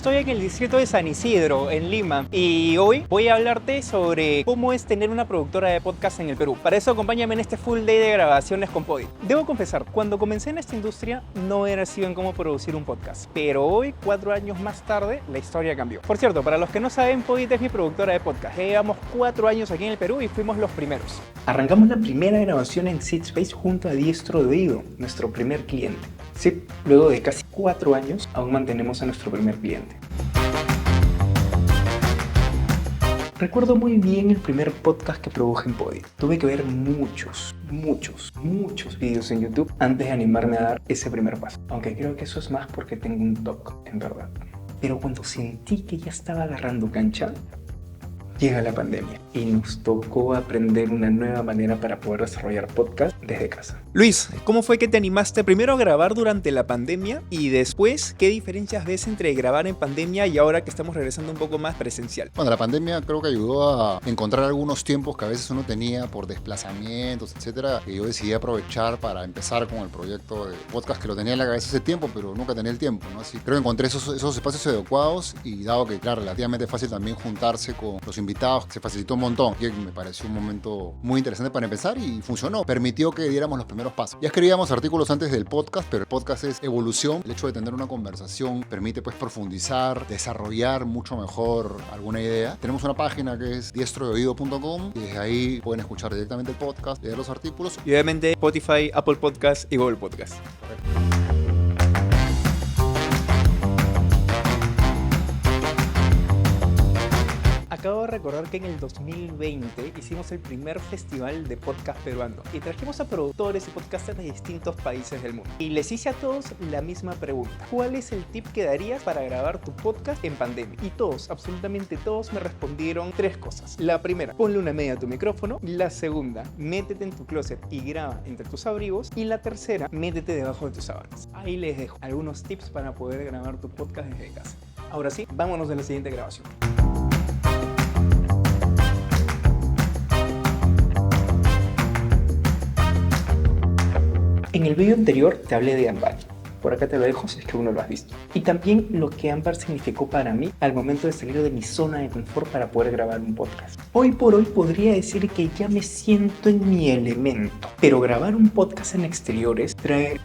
estoy en el distrito de San Isidro, en Lima, y hoy voy a hablarte sobre cómo es tener una productora de podcast en el Perú. Para eso acompáñame en este full day de grabaciones con Podi. Debo confesar, cuando comencé en esta industria no era así en cómo producir un podcast, pero hoy, 4 años más tarde, la historia cambió. Por cierto, para los que no saben, Podi es mi productora de podcast. Llevamos 4 años aquí en el Perú y fuimos los primeros. Arrancamos la primera grabación en Seedspace junto a Diestro de Oído, nuestro primer cliente. Sí, luego de casi 4 años, aún mantenemos a nuestro primer cliente. Recuerdo muy bien el primer podcast que produje en Podi. Tuve que ver muchos vídeos en YouTube antes de animarme a dar ese primer paso. Aunque creo que eso es más porque tengo un TOC, en verdad. Pero cuando sentí que ya estaba agarrando cancha, llega la pandemia y nos tocó aprender una nueva manera para poder desarrollar podcast desde casa. Luis, ¿cómo fue que te animaste primero a grabar durante la pandemia y después qué diferencias ves entre grabar en pandemia y ahora que estamos regresando un poco más presencial? Bueno, la pandemia creo que ayudó a encontrar algunos tiempos que a veces uno tenía por desplazamientos, etcétera, que yo decidí aprovechar para empezar con el proyecto de podcast que lo tenía en la cabeza hace tiempo, pero nunca tenía el tiempo, ¿no? Así creo que encontré esos espacios adecuados y dado que, claro, relativamente fácil también juntarse con los invitados, se facilitó un montón. Y me pareció un momento muy interesante para empezar y funcionó. Permitió que diéramos los primeros pasos. Ya escribíamos artículos antes del podcast, pero el podcast es evolución. El hecho de tener una conversación permite pues profundizar, desarrollar mucho mejor alguna idea. Tenemos una página que es diestrodeoído.com y desde ahí pueden escuchar directamente el podcast, leer los artículos. Y obviamente Spotify, Apple Podcast y Google Podcast. Correcto. Acabo de recordar que en el 2020 hicimos el primer festival de podcast peruano y trajimos a productores y podcasters de distintos países del mundo. Y les hice a todos la misma pregunta. ¿Cuál es el tip que darías para grabar tu podcast en pandemia? Y todos, absolutamente todos, me respondieron 3 cosas. La primera, ponle una media a tu micrófono. La segunda, métete en tu closet y graba entre tus abrigos. Y la tercera, métete debajo de tus sábanas. Ahí les dejo algunos tips para poder grabar tu podcast desde casa. Ahora sí, vámonos a la siguiente grabación. En el video anterior te hablé de Ámbar. Por acá te lo dejo si es que aún no lo has visto. Y también lo que Ámbar significó para mí al momento de salir de mi zona de confort para poder grabar un podcast. Hoy por hoy podría decir que ya me siento en mi elemento, pero grabar un podcast en exteriores trae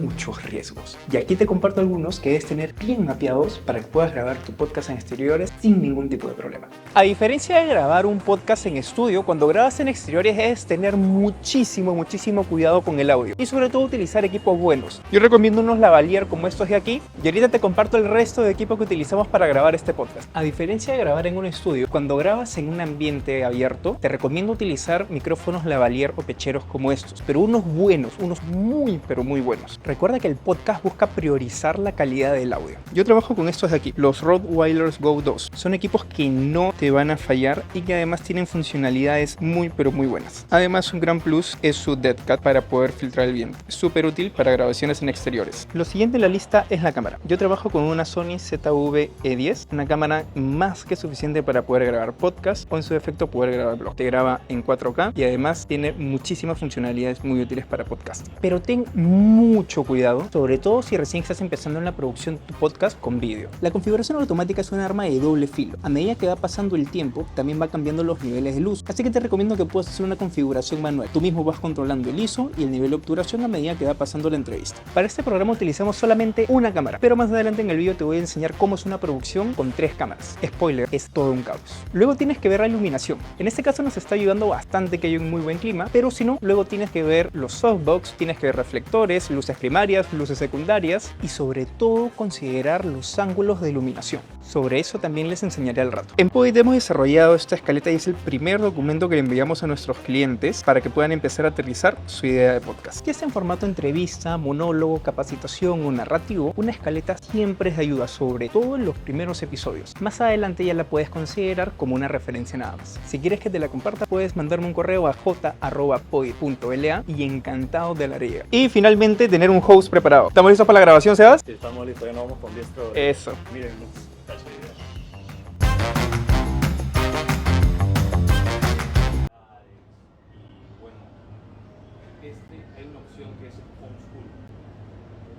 muchos riesgos. Y aquí te comparto algunos que debes tener bien mapeados para que puedas grabar tu podcast en exteriores sin ningún tipo de problema. A diferencia de grabar un podcast en estudio, cuando grabas en exteriores debes tener muchísimo cuidado con el audio y sobre todo utilizar equipos buenos. Yo recomiendo unos lavalier como estos de aquí y ahorita te comparto el resto de equipo que utilizamos para grabar este podcast. A diferencia de grabar en un estudio, cuando grabas en un ambiente abierto, te recomiendo utilizar micrófonos lavalier o pecheros como estos, pero unos buenos, unos muy buenos. Recuerda que el podcast busca priorizar la calidad del audio. Yo trabajo con estos de aquí, los Rottweilers Go 2. Son equipos que no te van a fallar y que además tienen funcionalidades muy buenas. Además, un gran plus es su Dead Cat para poder filtrar el viento. Es súper útil para grabaciones en exteriores. Lo siguiente en la lista es la cámara. Yo trabajo con una Sony ZV-E10, una cámara más que suficiente para poder grabar podcast o en su defecto poder grabar blog. Te graba en 4K y además tiene muchísimas funcionalidades muy útiles para podcast. Pero ten mucho cuidado, sobre todo si recién estás empezando en la producción de tu podcast con vídeo. La configuración automática es un arma de doble filo. A medida que va pasando el tiempo, también va cambiando los niveles de luz. Así que te recomiendo que puedas hacer una configuración manual. Tú mismo vas controlando el ISO y el nivel de obturación a medida que va pasando la entrevista. Para este programa utilizamos solamente una cámara, pero más adelante en el vídeo te voy a enseñar cómo es una producción con 3 cámaras. Spoiler, es todo un caos. Luego tienes que ver la iluminación. En este caso nos está ayudando bastante que hay un muy buen clima, pero si no, luego tienes que ver los softbox, tienes que ver reflectores, luces primarias, luces secundarias y sobre todo considerar los ángulos de iluminación. Sobre eso también les enseñaré al rato. En Podi hemos desarrollado esta escaleta y es el primer documento que le enviamos a nuestros clientes para que puedan empezar a aterrizar su idea de podcast. Ya sea en formato entrevista, monólogo, capacitación o narrativo, una escaleta siempre es de ayuda, sobre todo en los primeros episodios. Más adelante ya la puedes considerar como una referencia nada más. Si quieres que te la comparta, puedes mandarme un correo a j@podi.la y encantado de la haría. Y finalmente, tener un host preparado. ¿Estamos listos para la grabación, Sebas? Sí, estamos listos, ya nos vamos con Diestro. Eso. Miren, cacho de idea. Y bueno, hay una opción que es homeschool,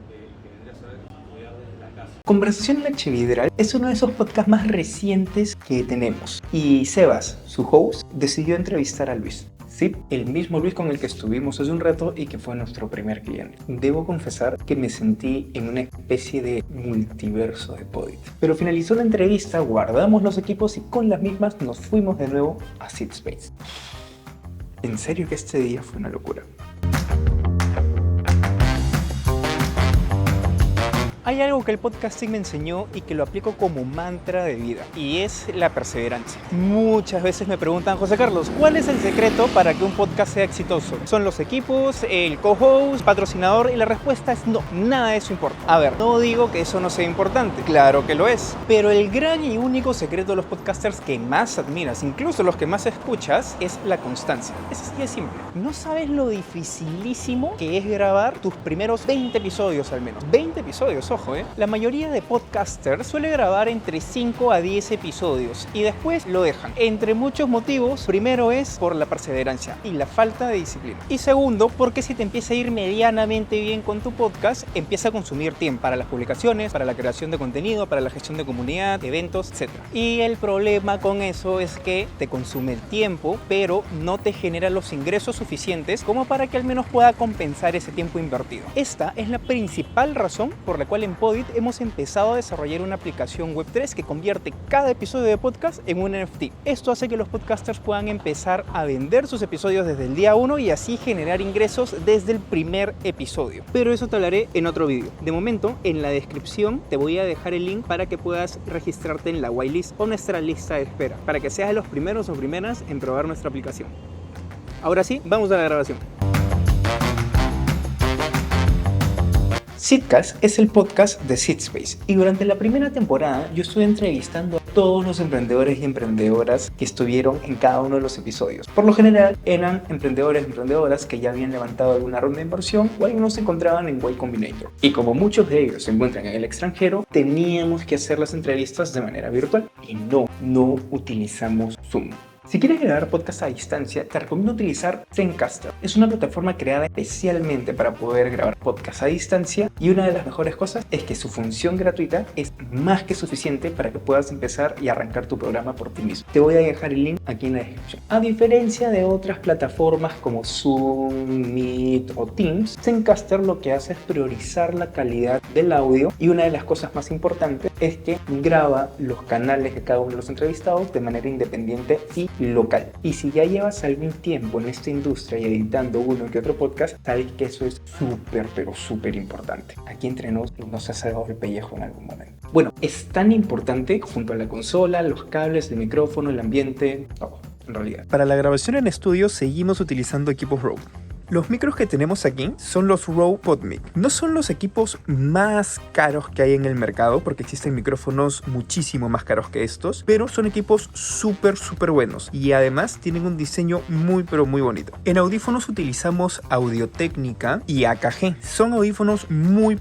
que vendría a ser estudiar desde la casa. Conversación en la Chevidral es uno de esos podcasts más recientes que tenemos. Y Sebas, su host, decidió entrevistar a Luis. Sí, el mismo Luis con el que estuvimos hace un rato y que fue nuestro primer cliente. Debo confesar que me sentí en una especie de multiverso de Podit. Pero finalizó la entrevista, guardamos los equipos y con las mismas nos fuimos de nuevo a SeedSpace. En serio que este día fue una locura. Hay algo que el podcasting me enseñó y que lo aplico como mantra de vida, y es la perseverancia. Muchas veces me preguntan, José Carlos, ¿cuál es el secreto para que un podcast sea exitoso? ¿Son los equipos, el co-host, patrocinador? Y la respuesta es no, nada de eso importa. A ver, no digo que eso no sea importante, claro que lo es, pero el gran y único secreto de los podcasters que más admiras, incluso los que más escuchas, es la constancia. Es así de simple. No sabes lo dificilísimo que es grabar tus primeros 20 episodios al menos. 20 episodios, ojo. La mayoría de podcasters suele grabar entre 5 a 10 episodios y después lo dejan. Entre muchos motivos, primero es por la perseverancia y la falta de disciplina. Y segundo, porque si te empieza a ir medianamente bien con tu podcast, empieza a consumir tiempo para las publicaciones, para la creación de contenido, para la gestión de comunidad, eventos, etc. Y el problema con eso es que te consume el tiempo, pero no te genera los ingresos suficientes como para que al menos pueda compensar ese tiempo invertido. Esta es la principal razón por la cual en Podit hemos empezado a desarrollar una aplicación Web3 que convierte cada episodio de podcast en un NFT. Esto hace que los podcasters puedan empezar a vender sus episodios desde el día 1 y así generar ingresos desde el primer episodio. Pero eso te hablaré en otro vídeo. De momento, en la descripción te voy a dejar el link para que puedas registrarte en la whitelist o nuestra lista de espera, para que seas de los primeros o primeras en probar nuestra aplicación. Ahora sí, vamos a la grabación. Seedcast es el podcast de SeedSpace y durante la primera temporada yo estuve entrevistando a todos los emprendedores y emprendedoras que estuvieron en cada uno de los episodios. Por lo general eran emprendedores y emprendedoras que ya habían levantado alguna ronda de inversión o algunos se encontraban en Y Combinator. Y como muchos de ellos se encuentran en el extranjero, teníamos que hacer las entrevistas de manera virtual y no utilizamos Zoom. Si quieres grabar podcast a distancia, te recomiendo utilizar Zencastr. Es una plataforma creada especialmente para poder grabar podcast a distancia y una de las mejores cosas es que su función gratuita es más que suficiente para que puedas empezar y arrancar tu programa por ti mismo. Te voy a dejar el link aquí en la descripción. A diferencia de otras plataformas como Zoom, Meet o Teams, Zencastr lo que hace es priorizar la calidad del audio y una de las cosas más importantes es que graba los canales de cada uno de los entrevistados de manera independiente y local. Y si ya llevas algún tiempo en esta industria y editando uno que otro podcast, sabes que eso es súper importante. Aquí entre nos se ha sacado el pellejo en algún momento. Bueno, es tan importante junto a la consola, los cables, el micrófono, el ambiente, todo, en realidad. Para la grabación en estudio seguimos utilizando equipos Rode. Los micros que tenemos aquí son los Rode PodMic. No son los equipos más caros que hay en el mercado, porque existen micrófonos muchísimo más caros que estos, pero son equipos súper buenos y además tienen un diseño muy bonito. En audífonos utilizamos Audio-Técnica y AKG. Son audífonos muy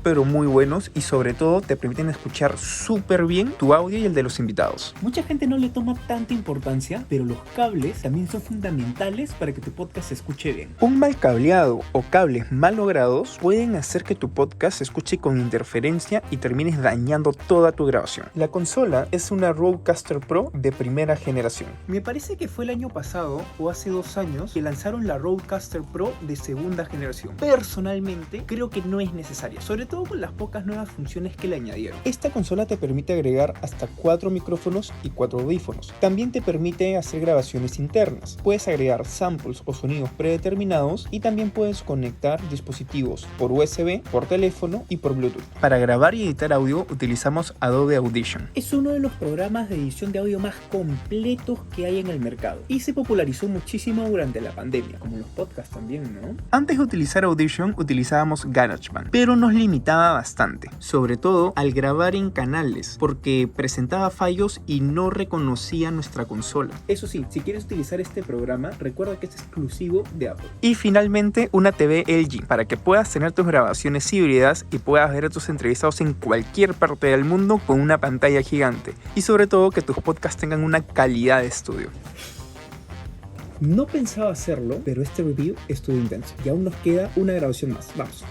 buenos y sobre todo te permiten escuchar súper bien tu audio y el de los invitados. Mucha gente no le toma tanta importancia, pero los cables también son fundamentales para que tu podcast se escuche bien. Un mal cable o cables mal logrados pueden hacer que tu podcast se escuche con interferencia y termines dañando toda tu grabación. La consola es una Rodecaster Pro de primera generación. Me parece que fue el año pasado o hace 2 años que lanzaron la Rodecaster Pro de segunda generación. Personalmente creo que no es necesaria, sobre todo con las pocas nuevas funciones que le añadieron. Esta consola te permite agregar hasta 4 micrófonos y 4 audífonos. También te permite hacer grabaciones internas. Puedes agregar samples o sonidos predeterminados y también puedes conectar dispositivos por USB, por teléfono y por Bluetooth. Para grabar y editar audio utilizamos Adobe Audition. Es uno de los programas de edición de audio más completos que hay en el mercado y se popularizó muchísimo durante la pandemia, como los podcasts también, ¿no? Antes de utilizar Audition utilizábamos GarageBand, pero nos limitaba bastante, sobre todo al grabar en canales, porque presentaba fallos y no reconocía nuestra consola. Eso sí, si quieres utilizar este programa, recuerda que es exclusivo de Apple. Y finalmente una TV LG para que puedas tener tus grabaciones híbridas y puedas ver a tus entrevistados en cualquier parte del mundo con una pantalla gigante y sobre todo que tus podcasts tengan una calidad de estudio. No pensaba hacerlo, pero este review estuvo intenso y aún nos queda una grabación más. Vamos.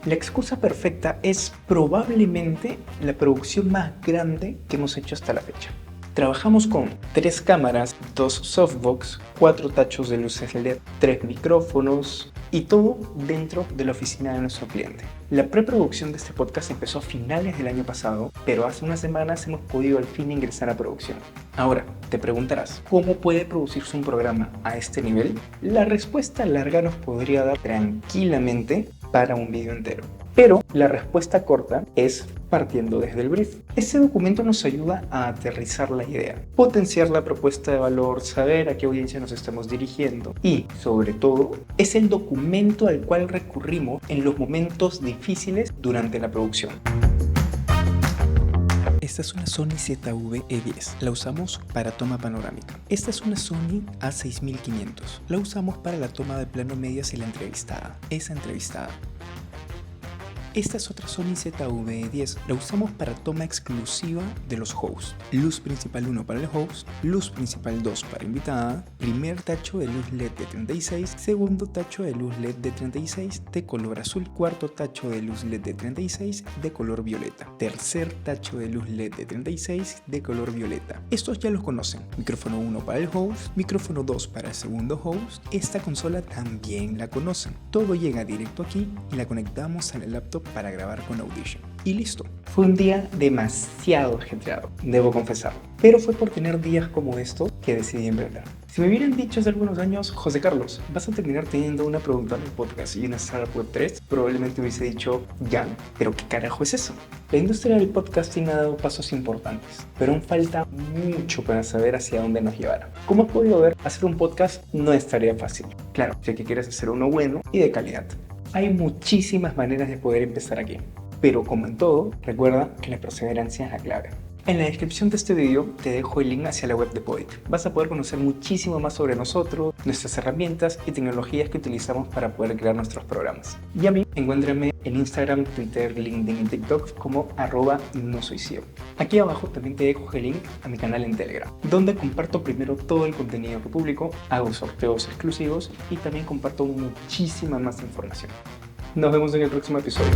La excusa perfecta es probablemente la producción más grande que hemos hecho hasta la fecha. Trabajamos con 3 cámaras, 2 softbox, 4 tachos de luces LED, 3 micrófonos y todo dentro de la oficina de nuestro cliente. La preproducción de este podcast empezó a finales del año pasado, pero hace unas semanas hemos podido al fin ingresar a producción. Ahora, te preguntarás, ¿cómo puede producirse un programa a este nivel? La respuesta larga nos podría dar tranquilamente para un video entero. Pero la respuesta corta es partiendo desde el brief. Este documento nos ayuda a aterrizar la idea, potenciar la propuesta de valor, saber a qué audiencia nos estamos dirigiendo y, sobre todo, es el documento al cual recurrimos en los momentos difíciles durante la producción. Esta es una Sony ZV-E10, la usamos para toma panorámica. Esta es una Sony A6500, la usamos para la toma de plano medias y la entrevistada, esa entrevistada. Esta es otra Sony ZV-E10, la usamos para toma exclusiva de los hosts. Luz principal 1 para el host, luz principal 2 para invitada, primer tacho de luz LED de 36, segundo tacho de luz LED de 36 de color azul, cuarto tacho de luz LED de 36 de color violeta, tercer tacho de luz LED de 36 de color violeta. Estos ya los conocen, micrófono 1 para el host, micrófono 2 para el segundo host. Esta consola también la conocen. Todo llega directo aquí y la conectamos a la laptop para grabar con Audition. Y listo. Fue un día demasiado ajetreado, debo confesarlo. Pero fue por tener días como estos que decidí emprender. Si me hubieran dicho hace algunos años, José Carlos, vas a terminar teniendo una productora de podcast y una startup web 3, probablemente hubiese dicho, ya, pero ¿qué carajo es eso? La industria del podcasting ha dado pasos importantes, pero aún falta mucho para saber hacia dónde nos llevará. Como has podido ver, hacer un podcast no es tarea fácil. Claro, si que quieres hacer uno bueno y de calidad. Hay muchísimas maneras de poder empezar aquí, pero como en todo, recuerda que la perseverancia es la clave. En la descripción de este video te dejo el link hacia la web de Poet. Vas a poder conocer muchísimo más sobre nosotros, nuestras herramientas y tecnologías que utilizamos para poder crear nuestros programas. Y a mí, encuéntrame en Instagram, Twitter, LinkedIn y TikTok como @nosoyciego. Aquí abajo también te dejo el link a mi canal en Telegram, donde comparto primero todo el contenido que publico, hago sorteos exclusivos y también comparto muchísima más información. Nos vemos en el próximo episodio.